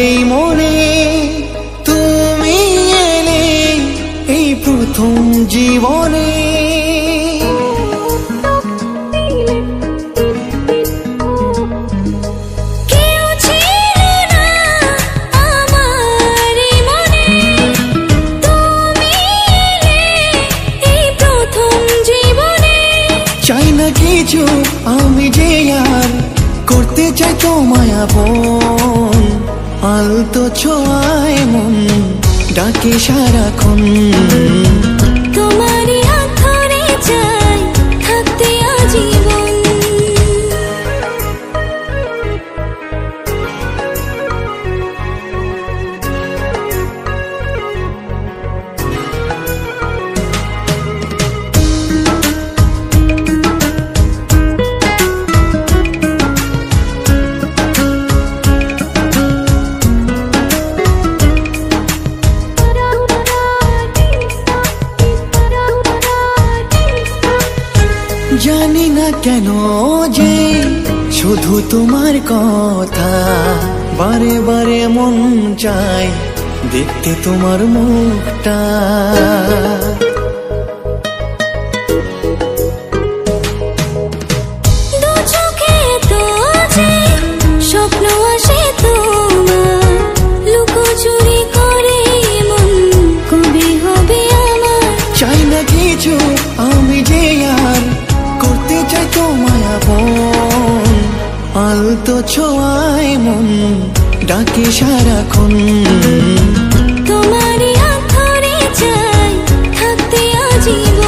এই মনে তুমি এলে এই প্রথম জীবনে। চাই না কিছু আমি যে আর করতে চাই তোমায় আপন, আলতো ছোঁয়ায় মন ডাকে সারাক্ষণ। তোমারই হাত ধরে চাই থাকতে আজীবন। জানি না কেন যে শুধু তোমার কথা বারে বারে মন চায় দেখতে তোমার মুখটা। দু চোখে তো যে স্বপ্ন আসে তোমার, লুকোচুরি করে মন কবে হবে আমার। চাই না কিছু আমি যে আর করতে চাই তোমায় আপন, আলতো ছোঁয়ায় মন ডাকে সারাক্ষণ। তোমারই হাত ধরে চাই থাকতে আজীবন।